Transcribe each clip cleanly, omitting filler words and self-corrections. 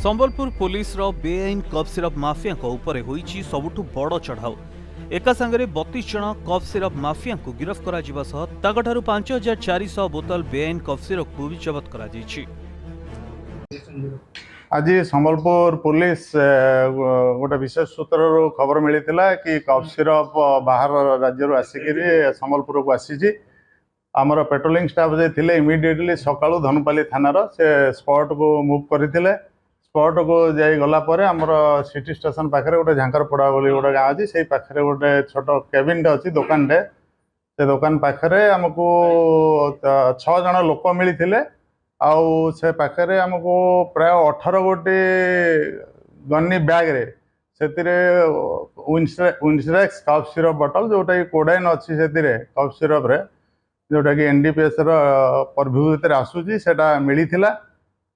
Sambalpur police बेआईन cough syrup mafia होईची सबुठु बड़ चढ़ाऊ। एका संगे 32 जन कफ सिरप माफिया को गिरफ्त करा 5400 बोतल बेआईन कफ सिरप को भी जबत करा। आज संबलपुर पुलिस गोटे विशेष सूत्र खबर मिलता कि कफ सिरप बाहर राज्य आसिक संबलपुर को आसी आमर पेट्रोलिंग स्टाफ जे इमिडिएटली सकाळु धनुपाली थानार से स्पॉट को मूव करते। स्पॉट को जाई गला परे आमर सिटी स्टेशन पाखे गोटे झांकर पड़ा बोली गोटे गाँव अच्छी से पाखे गोटे छोट केबिन अच्छी दुकान टे से दुकान पाखे आमको 6 जन लोक मिलते आउ से पाखे आमको प्राय 18 गोटी गन्नी बैग रे विंसरेक्स कफ सिरप बटल जोटा कि कोडाइन अच्छी से कफ सिरप रे जोटा कि एनडीपीएस परभ्यू भितर आसूची सेटा मिलता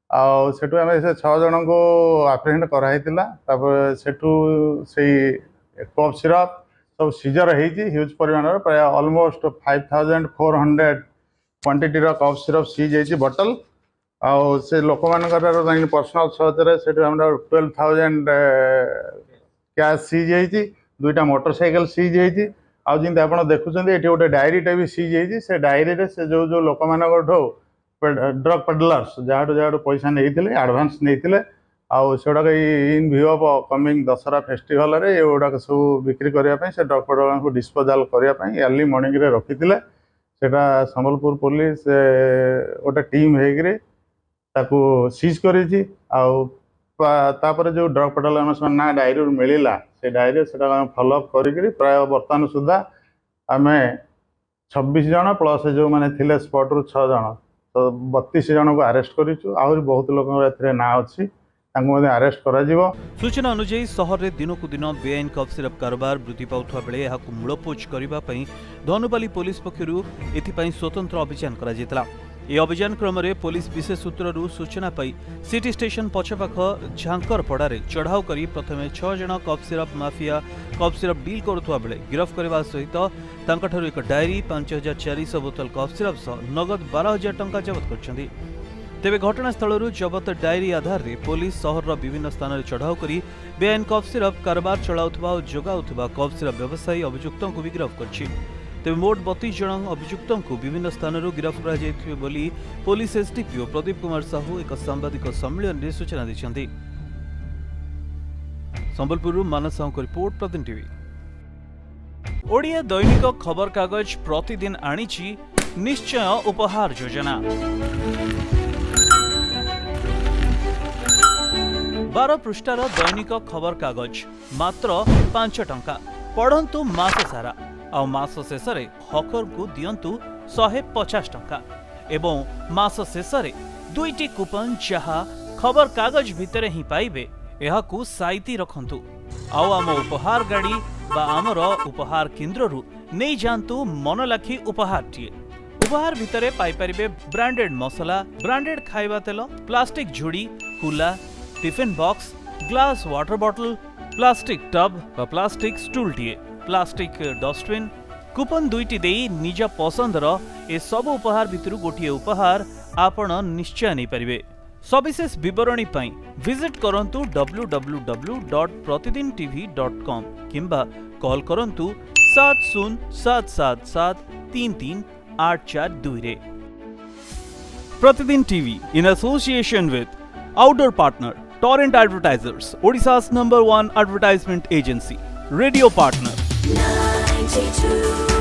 आठू आम से 6 जन को आप्रिहेंड कराई सेठू से कफ सिरप सब सीजर ह्यूज परिमाण प्राय almost 5400 quantity cough syrup seize होती बटल आउ से लोक मान पर्सनाल सर्च से 12,000 कैश सीज होती 2टा मोटरसाइकिल सीज होती आउ जमी आप देखुं ये गोटे डायरीटे भी सीज होती से डायरी से जो जो लोक मान ड्रग पेडलर्स जहाँ पैसा नहीं आडभांस नहीं आउटाक in view of coming Dussehra festival रे ये गुड़ाक सब बिक्री करने से ड्रग पेडलर को डिस्पोजाल करने अर्ली मॉर्निंग रे रखी सेटा संबलपुर पुलिस गोटे टीम होकर सीज करी तापर जो ड्रग पेडलर ना डायरी मिलला से डायरी से फॉलोअप कर प्राय बर्तमान सुधा आम 26 जन प्लस जो मैंने थे स्पॉट रु 6 जन तो 32 जन को अरेस्ट करूँ आहरी बहुत लोक ना अच्छी अरेस्ट करा। सूचना अनुसार सहर में दिन को दिन बेआईन कफ सिरप कारोबार वृद्धि पाउथवा बेले एहाकु मूलपोच करने धनुपाली पुलिस पक्षरु एथिपाई स्वतंत्र अभियान करा जेतला। ए अभियान क्रम में पुलिस विशेष सूत्रु सूचना पाई सिटी स्टेशन पछपाख झांकर पड़ारे चढ़ाऊ करी प्रथमे 6 जन cough syrup mafia cough syrup deal करुवा बेले गिरफ्त करने सहित तांकठारु एक डायरी 5400 बोतल कफ सिरप सह नगद 12,000 टंका जबत करछन्ती। तेबे घटनास्थल जबत डायरी आधार रे पुलिस सहर विभिन्न स्थान में चढ़ाऊ करी बेआईन कफ सिरप कारोबार चलाउथबा और जोगाउथबा कफ सिरप व्यवसायी अभियुक्तों को भी गिरफ्त करछि। तेबे मोट 32 जन अभियुक्तों को विभिन्न स्थान गिरफ्त करा जायथिबे बोली पुलिस एसडीपीओ प्रदीप कुमार साहू एक सांबादिक सम्मेलन में सूचना दैछन्ती। संबलपुर मानस साहू को रिपोर्ट प्रतिदिन टीवी। ओडिया दैनिक खबर कागज प्रतिदिन आनिछि निश्चय उपहार योजना। 12 पृष्ठार दैनिक खबर कागज मात्र 5 टंका पढ़ंतु मास सारा आ मास शेष हकर को दियंतु 150 टंका एवं मास शेष 2टी कूपन जहा खबर कागज भितर ही पाइबे एहाकु साइती रखंतु आउ आम उपहार गाड़ी बा आमर उपहार केन्द्र रु नहीं जानतु मन लाखी उपहार टीए। उपहार भितर पाई परिबे ब्रांडेड मसला ब्रांडेड खाइबा तेल प्लास्टिक झुड़ी कुला tiffin box glass water bottle plastic tub व प्लास्टिक स्टूल टीए प्लास्टिक डस्टबिन कूपन 2टी देई निज पसंदर ए सब उपहार भितरु गोटिए उपहार आपण निश्चय नहीं परिबे। सविशेष विवरणी पाई विजिट करंतु www.pratidintv.com किंबा कॉल करंतु 7077733842 रे। प्रतिदिन TV in association with outdoor partner Torrent Advertisers, Odisha's #1 advertisement agency, radio partner 92